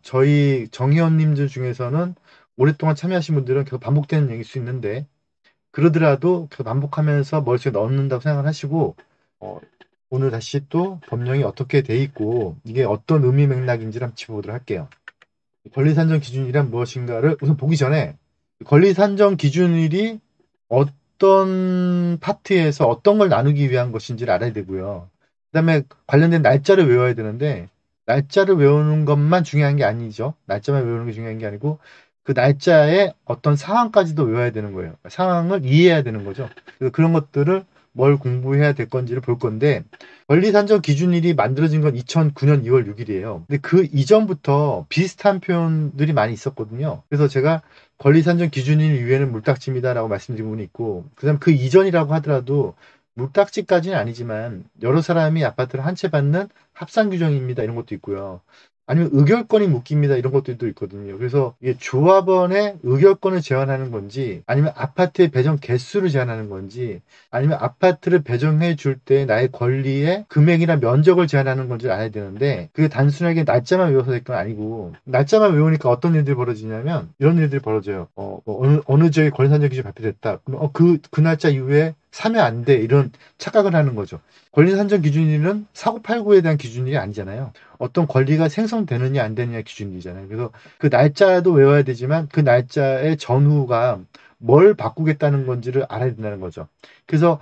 저희 정의원님들 중에서는 오랫동안 참여하신 분들은 계속 반복되는 얘기일 수 있는데, 그러더라도 계속 반복하면서 머릿속에 넣는다고 생각을 하시고, 어, 오늘 다시 또 법령이 어떻게 돼 있고, 이게 어떤 의미 맥락인지를 한번 짚어보도록 할게요. 권리산정 기준일이란 무엇인가를 우선 보기 전에, 권리산정 기준일이 어떤 파트에서 어떤 걸 나누기 위한 것인지를 알아야 되고요. 그다음에 관련된 날짜를 외워야 되는데, 날짜를 외우는 것만 중요한 게 아니죠. 날짜만 외우는 게 중요한 게 아니고 그 날짜의 어떤 상황까지도 외워야 되는 거예요. 상황을 이해해야 되는 거죠. 그래서 그런 것들을 뭘 공부해야 될 건지를 볼 건데, 권리산정 기준일이 만들어진 건 2009년 2월 6일이에요. 근데 그 이전부터 비슷한 표현들이 많이 있었거든요. 그래서 제가 권리산정 기준일 이외에는 물딱지입니다라고 말씀드린 부분이 있고, 그다음 그 이전이라고 하더라도 물딱지까지는 아니지만 여러 사람이 아파트를 한 채 받는 합산 규정입니다 이런 것도 있고요. 아니면 의결권이 묶입니다 이런 것들도 있거든요. 그래서 이게 조합원의 의결권을 제한하는 건지, 아니면 아파트의 배정 개수를 제한하는 건지, 아니면 아파트를 배정해 줄 때 나의 권리의 금액이나 면적을 제한하는 건지 알아야 되는데, 그게 단순하게 날짜만 외워서 될 건 아니고, 날짜만 외우니까 어떤 일들이 벌어지냐면 이런 일들이 벌어져요. 어느 지역에 권리산정 기준이 발표됐다. 그럼 그 날짜 이후에 사면 안 돼. 이런 착각을 하는 거죠. 권리산정 기준일은 사고팔고에 대한 기준일이 아니잖아요. 어떤 권리가 생성되느냐 안 되느냐 기준이잖아요. 그래서 그 날짜도 외워야 되지만 그 날짜의 전후가 뭘 바꾸겠다는 건지를 알아야 된다는 거죠. 그래서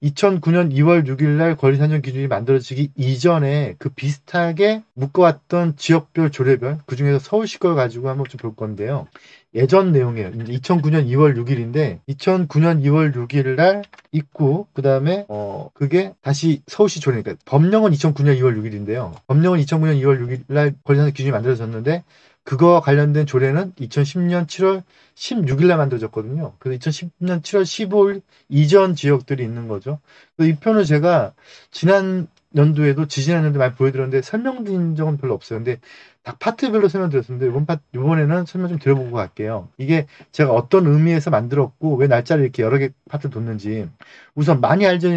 2009년 2월 6일 날 권리산정 기준이 만들어지기 이전에 그 비슷하게 묶어왔던 지역별 조례별, 그중에서 서울시 걸 가지고 한번 좀 볼 건데요. 예전 내용이에요. 이제 2009년 2월 6일인데 2009년 2월 6일 날 있고, 그다음에 그게 다시 서울시 조례니까, 법령은 2009년 2월 6일인데요. 법령은 2009년 2월 6일 날 권리산정 기준이 만들어졌는데, 그거와 관련된 조례는 2010년 7월 16일 날 만들어졌거든요. 그래서 2010년 7월 15일 이전 지역들이 있는 거죠. 이 표는 제가 지난 연도에도 지지난 연도에 많이 보여드렸는데 설명드린 적은 별로 없어요. 근데 각 파트별로 설명드렸는데 이번에는 설명 좀 드려보고 갈게요. 이게 제가 어떤 의미에서 만들었고 왜 날짜를 이렇게 여러 개 파트 뒀는지. 우선 많이 알려져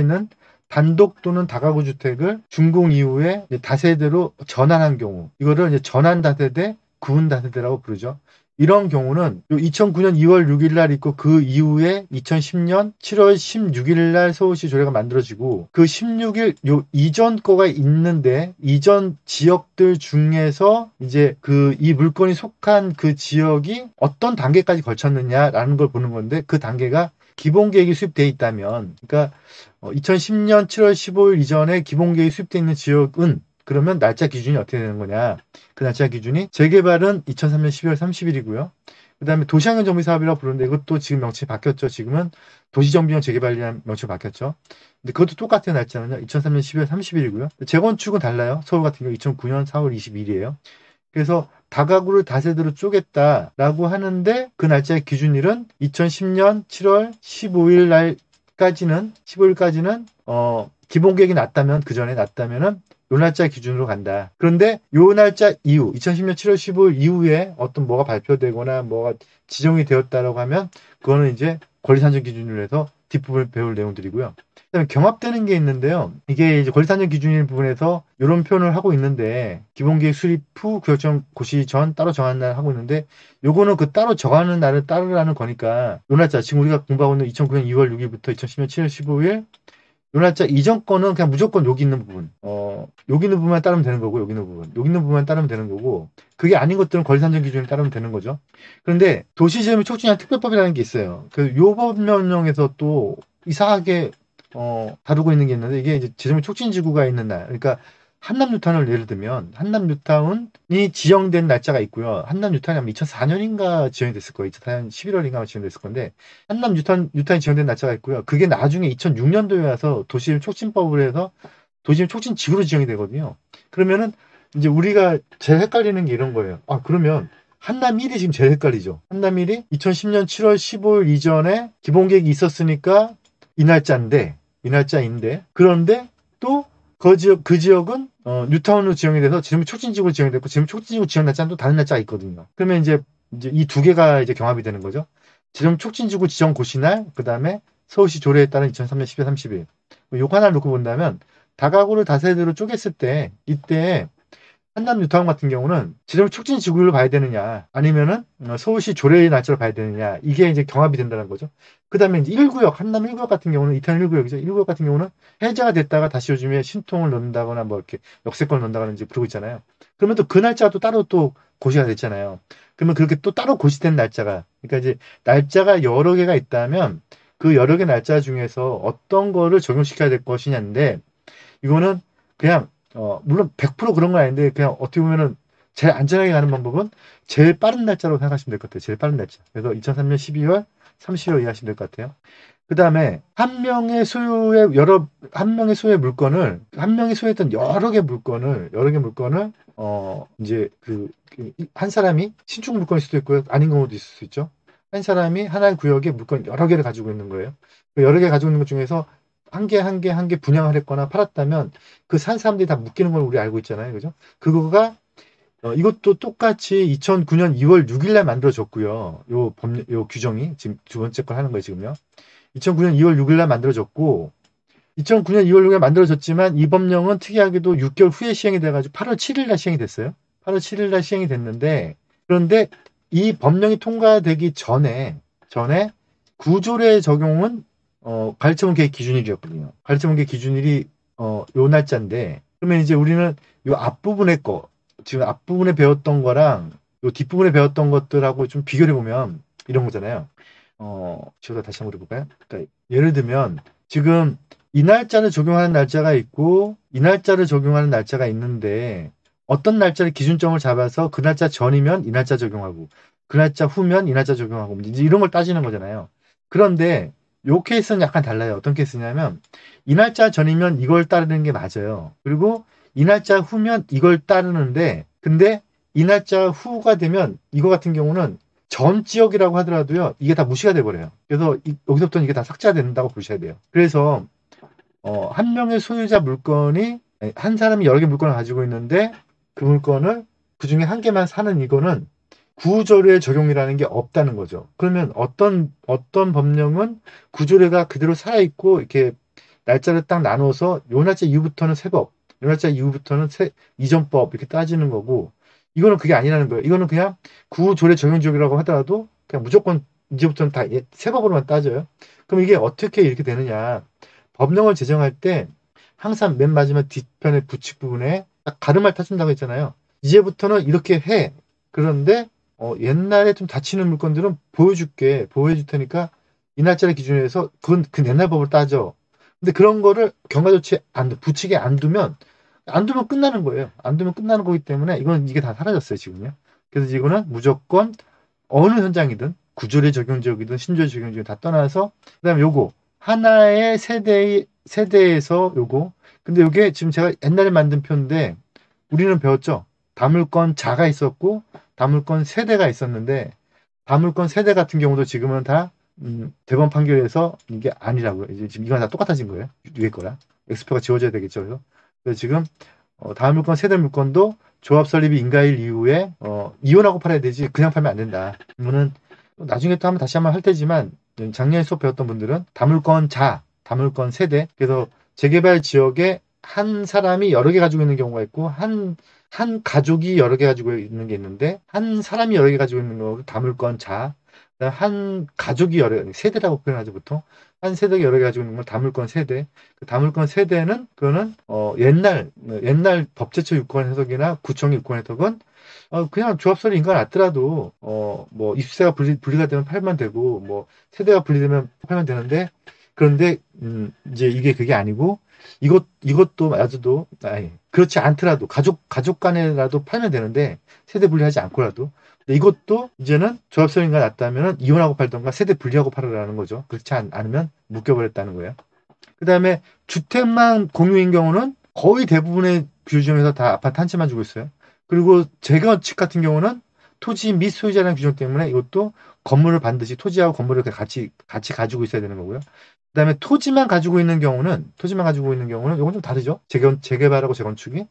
있는 단독 또는 다가구 주택을 준공 이후에 이제 다세대로 전환한 경우, 이거를 이제 전환 다세대, 구분 다세대라고 부르죠. 이런 경우는 2009년 2월 6일 날 있고 그 이후에 2010년 7월 16일 날 서울시 조례가 만들어지고, 그 16일 요 이전 거가 있는데 이전 지역들 중에서 이제 그 이 물건이 속한 그 지역이 어떤 단계까지 걸쳤느냐라는 걸 보는 건데, 그 단계가 기본 계획이 수립되어 있다면, 그러니까 2010년 7월 15일 이전에 기본 계획이 수립되어 있는 지역은, 그러면 날짜 기준이 어떻게 되는 거냐? 그 날짜 기준이 재개발은 2003년 12월 30일이고요. 그다음에 도시환경 정비 사업이라고 부르는데 이것도 지금 명칭이 바뀌었죠. 지금은 도시정비용 재개발이라는 명칭이 바뀌었죠. 근데 그것도 똑같은 날짜는요. 2003년 12월 30일이고요. 재건축은 달라요. 서울 같은 경우 2009년 4월 22일이에요. 그래서 다가구를 다세대로 쪼갰다라고 하는데, 그 날짜의 기준일은 2010년 7월 15일까지는 기본 계획이 났다면, 그 전에 났다면은 요 날짜 기준으로 간다. 그런데 요 날짜 이후 2010년 7월 15일 이후에 어떤 뭐가 발표되거나 뭐가 지정이 되었다라고 하면, 그거는 이제 권리산정 기준으로 해서 뒷부분을 배울 내용들이고요. 그다음에 경합되는 게 있는데요. 이게 이제 권리산정 기준일 부분에서 이런 표현을 하고 있는데, 기본계획 수립 후 구역정 고시 전 따로 정하는 날 하고 있는데, 요거는 그 따로 정하는 날을 따르라는 거니까, 요 날짜 지금 우리가 공부하고 있는 2009년 2월 6일부터 2010년 7월 15일 요 날짜 이전 거는 그냥 무조건 여기 있는 부분, 여기 있는 부분만 따르면 되는 거고, 여기 있는 부분만 따르면 되는 거고, 그게 아닌 것들은 권리산정 기준을 따르면 되는 거죠. 그런데 도시재생을 촉진하는 특별법이라는 게 있어요. 요 법령에서 또 이상하게 다루고 있는 게 있는데, 이게 이제 재정비 촉진지구가 있는 날, 그러니까 한남뉴타운을 예를 들면 한남뉴타운이 지정된 날짜가 있고요. 한남뉴타운이 아마 2004년인가 지정이 됐을 거예요. 2004년 11월인가 지정됐을 건데, 한남뉴타운이 지정된 날짜가 있고요. 그게 나중에 2006년도에 와서 도시재생 촉진법을 해서 도시재생 촉진지구로 지정이 되거든요. 그러면은 이제 우리가 제일 헷갈리는 게 이런 거예요. 아, 그러면 한남 1이 지금 제일 헷갈리죠. 한남 1이 2010년 7월 15일 이전에 기본계획이 있었으니까 이 날짜인데, 그런데 또 그 지역은 뉴타운으로 지정이 돼서 지금 촉진지구로 지정이 됐고, 지금 촉진지구 지정 날짜는 또 다른 날짜가 있거든요. 그러면 이제 이 두 개가 이제 경합이 되는 거죠. 지정 촉진지구 지정 고시날, 그 다음에 서울시 조례에 따른 2003년 10월 30일. 요 하나를 놓고 본다면, 다가구를 다세대로 쪼갰을 때, 이때 한남 뉴타운 같은 경우는 재정 촉진 지구로 봐야 되느냐, 아니면은 서울시 조례의 날짜로 봐야 되느냐, 이게 이제 경합이 된다는 거죠. 그 다음에 이제 1구역, 한남 1구역 같은 경우는, 이태원 1구역이죠. 1구역 같은 경우는 해제가 됐다가 다시 요즘에 신통을 넣는다거나 뭐 이렇게 역세권을 넣는다거나 이제 그러고 있잖아요. 그러면 또 그 날짜가 또 따로 또 고시가 됐잖아요. 그러면 그렇게 또 따로 고시된 날짜가, 그러니까 이제 날짜가 여러 개가 있다면 그 여러 개 날짜 중에서 어떤 거를 적용시켜야 될 것이냐인데, 이거는 그냥 물론 100% 그런 건 아닌데, 그냥 어떻게 보면은 제일 안전하게 가는 방법은 제일 빠른 날짜로 생각하시면 될 것 같아요. 제일 빠른 날짜. 그래서 2003년 12월, 30일 이해하시면 될 것 같아요. 그 다음에 한 명의 소유의 물건을, 한 명이 소유했던 여러 개 물건을, 이제 한 사람이 신축 물건일 수도 있고요. 아닌 경우도 있을 수 있죠. 한 사람이 하나의 구역에 물건 여러 개를 가지고 있는 거예요. 그 여러 개 가지고 있는 것 중에서 한 개 분양을 했거나 팔았다면 그 산 사람들이 다 묶이는 걸 우리 알고 있잖아요. 그죠? 그거가 이것도 똑같이 2009년 2월 6일 날 만들어졌고요. 요 규정이 지금 두 번째 걸 하는 거예요, 지금요. 2009년 2월 6일 날 만들어졌고, 2009년 2월 6일 날 만들어졌지만 이 법령은 특이하게도 6개월 후에 시행이 돼가지고 8월 7일 날 시행이 됐어요. 8월 7일 날 시행이 됐는데, 그런데 이 법령이 통과되기 전에 구조례 적용은 가율처분 계획 기준일이었거든요. 가율처분 계획 기준일이 요 날짜인데, 그러면 이제 우리는 요 앞부분의 거, 지금 앞부분에 배웠던 거랑 요 뒷부분에 배웠던 것들하고 좀 비교해 보면 이런 거잖아요. 제가 다시 한번 해볼까요? 그러니까 예를 들면 지금 이 날짜를 적용하는 날짜가 있고 이 날짜를 적용하는 날짜가 있는데, 어떤 날짜를 기준점을 잡아서 그 날짜 전이면 이 날짜 적용하고 그 날짜 후면 이 날짜 적용하고 이제 이런 걸 따지는 거잖아요. 그런데 요 케이스는 약간 달라요. 어떤 케이스냐면 이 날짜 전이면 이걸 따르는 게 맞아요. 그리고 이 날짜 후면 이걸 따르는데, 근데 이 날짜 후가 되면 이거 같은 경우는 전 지역이라고 하더라도요, 이게 다 무시가 돼버려요. 그래서 여기서부터는 이게 다 삭제가 된다고 보셔야 돼요. 그래서 한 명의 소유자 물건이, 한 사람이 여러 개 물건을 가지고 있는데 그 물건을 그 중에 한 개만 사는, 이거는 구조례 적용이라는 게 없다는 거죠. 그러면 어떤 법령은 구조례가 그대로 살아있고 이렇게 날짜를 딱 나눠서 요 날짜 이후부터는 세법, 요 날짜 이후부터는 이전법 이렇게 따지는 거고, 이거는 그게 아니라는 거예요. 이거는 그냥 구조례 적용 지역이라고 하더라도 그냥 무조건 이제부터는 다 세법으로만 따져요. 그럼 이게 어떻게 이렇게 되느냐? 법령을 제정할 때 항상 맨 마지막 뒷편의 부칙 부분에 딱 가름을 타준다고 했잖아요. 이제부터는 이렇게 해. 그런데 옛날에 좀 다치는 물건들은 보호해줄 테니까 이 날짜를 기준으로 해서 그건 그 옛날 법을 따져. 근데 그런 거를 경과조치 부칙에 안 두면 끝나는 거예요. 안 두면 끝나는 거기 때문에 이게 다 사라졌어요, 지금요. 그래서 이거는 무조건 어느 현장이든 구조례 적용 지역이든 신조례 적용 지역 다 떠나서, 그다음에 요거 하나의 세대에서 요거, 근데 요게 지금 제가 옛날에 만든 표인데 우리는 배웠죠. 다물건 자가 있었고 다물건 세대가 있었는데, 다물건 세대 같은 경우도 지금은 다 대법원 판결에서 이게 아니라고요. 이제 지금 이건 다 똑같아진 거예요. 위에 거랑 X표가 지워져야 되겠죠. 그래서 지금 다물건 세대 물건도 조합 설립이 인가일 이후에 이혼하고 팔아야 되지 그냥 팔면 안 된다. 이거는 나중에 또 다시 한번 할 테지만, 작년에 수업 배웠던 분들은 다물건 세대, 그래서 재개발 지역에 한 사람이 여러 개 가지고 있는 경우가 있고 한 가족이 여러 개 가지고 있는 게 있는데, 한 사람이 여러 개 가지고 있는 경우를 다물건 한 가족이 세대라고 표현하죠, 보통. 한 세대가 여러 개 가지고 있는 걸 다물건 세대. 그 다물건 세대는, 그거는 옛날 법제처 유권 해석이나 구청 유권 해석은 그냥 조합설이 인가가 났더라도 뭐 입주세가 분리가 되면 팔면 되고, 뭐 세대가 분리되면 팔면 되는데, 그런데 이제 이게 그게 아니고, 이것도 맞아도, 아니, 그렇지 않더라도 가족 간에라도 팔면 되는데, 세대 분리하지 않고라도. 근데 이것도 이제는 조합설인가 났다면 이혼하고 팔던가 세대 분리하고 팔으라는 거죠. 그렇지 않으면 묶여버렸다는 거예요. 그 다음에 주택만 공유인 경우는 거의 대부분의 규정에서 다 아파트 한 채만 주고 있어요. 그리고 재건축 같은 경우는 토지 및 소유자라는 규정 때문에 이것도 건물을 반드시 토지하고 건물을 같이 가지고 있어야 되는 거고요. 그다음에 토지만 가지고 있는 경우는 이건 좀 다르죠. 재개발하고 재건축이.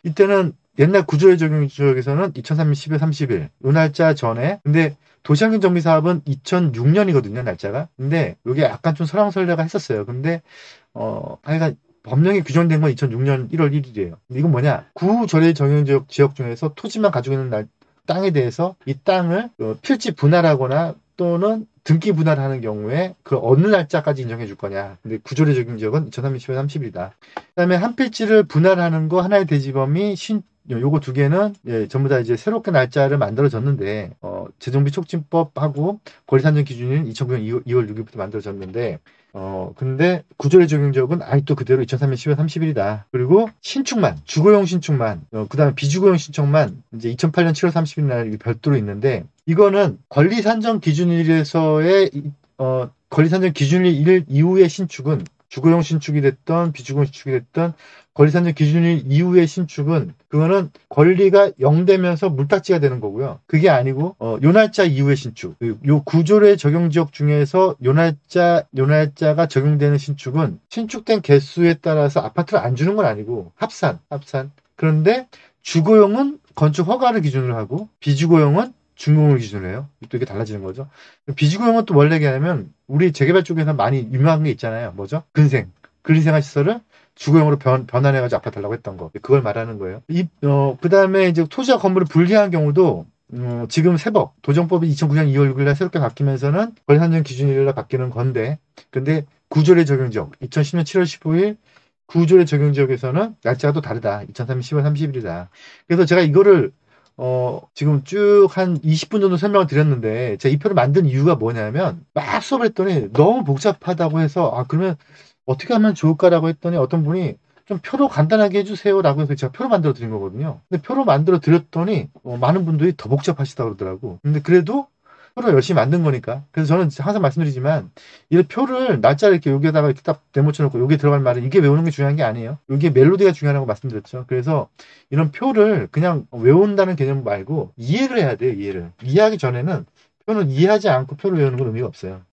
이때는 옛날 구조례 적용 지역에서는 2003년 10월 30일 요 날짜 전에, 근데 도시환경 정비 사업은 2006년이거든요, 날짜가. 근데 이게 약간 좀 설왕설래가 했었어요. 근데 하여간 법령에 규정된 건 2006년 1월 1일이에요. 이건 뭐냐? 구조례 적용 지역 중에서 토지만 가지고 있는 땅에 대해서 이 땅을 필지 분할하거나 또는 등기 분할하는 경우에 그 어느 날짜까지 인정해 줄 거냐. 근데 구조례 적용 지역은 2030년 30일이다. 그다음에 한 필지를 분할하는 거 하나의 대지범이 요거 두 개는 전부 다 이제 새롭게 날짜를 만들어졌는데 재정비 촉진법하고 권리산정 기준은 2009년 2월 6일부터 만들어졌는데 근데 구조례 적용 지역은 아직도 그대로 2003년 10월 30일이다. 그리고 신축만, 주거용 신축만, 그다음에 비주거용 신축만 이제 2008년 7월 30일 날 별도로 있는데 이거는 권리산정 기준일에서의 권리산정 기준일 이후의 신축은 주거용 신축이 됐던 비주거용 신축이 됐던 권리산정 기준일 이후의 신축은 그거는 권리가 0되면서 물딱지가 되는 거고요. 그게 아니고 요 날짜 이후의 신축. 요 구조례 적용 지역 중에서 요 날짜가 적용되는 신축은 신축된 개수에 따라서 아파트를 안 주는 건 아니고 합산. 그런데 주거용은 건축 허가를 기준으로 하고 비주거용은 준공을 기준으로 해요. 또 이게 달라지는 거죠. 비주거용은 또 원래 얘기하면 우리 재개발 쪽에서 많이 유명한 게 있잖아요. 뭐죠? 근생활 시설을 주거용으로 변환해가지고 아파트 하려고 했던 거. 그걸 말하는 거예요. 그 다음에 이제 토지와 건물을 분리한 경우도, 지금 세법, 도정법이 2009년 2월 6일 날 새롭게 바뀌면서는 권리산정 기준일로 바뀌는 건데, 근데 구조례 적용 지역, 2010년 7월 15일 구조례 적용 지역에서는 날짜가 또 다르다. 2003년 10월 30일이다. 그래서 제가 이거를 지금 쭉 한 20분 정도 설명을 드렸는데, 제가 이 표를 만든 이유가 뭐냐면, 막 수업을 했더니 너무 복잡하다고 해서, 그러면 어떻게 하면 좋을까라고 했더니 어떤 분이 좀 표로 간단하게 해주세요라고 해서 제가 표로 만들어 드린 거거든요. 근데 표로 만들어 드렸더니 많은 분들이 더 복잡하시다고 그러더라고. 근데 그래도 표를 열심히 만든 거니까. 그래서 저는 항상 말씀드리지만 이 표를 날짜를 이렇게 여기에다가 이렇게 딱 네모쳐 놓고 여기에 들어갈 말은 이게 외우는 게 중요한 게 아니에요. 이게 멜로디가 중요하다고 말씀드렸죠. 그래서 이런 표를 그냥 외운다는 개념 말고 이해를 해야 돼요. 이해를. 이해하기 전에는 표는 이해하지 않고 표를 외우는 건 의미가 없어요.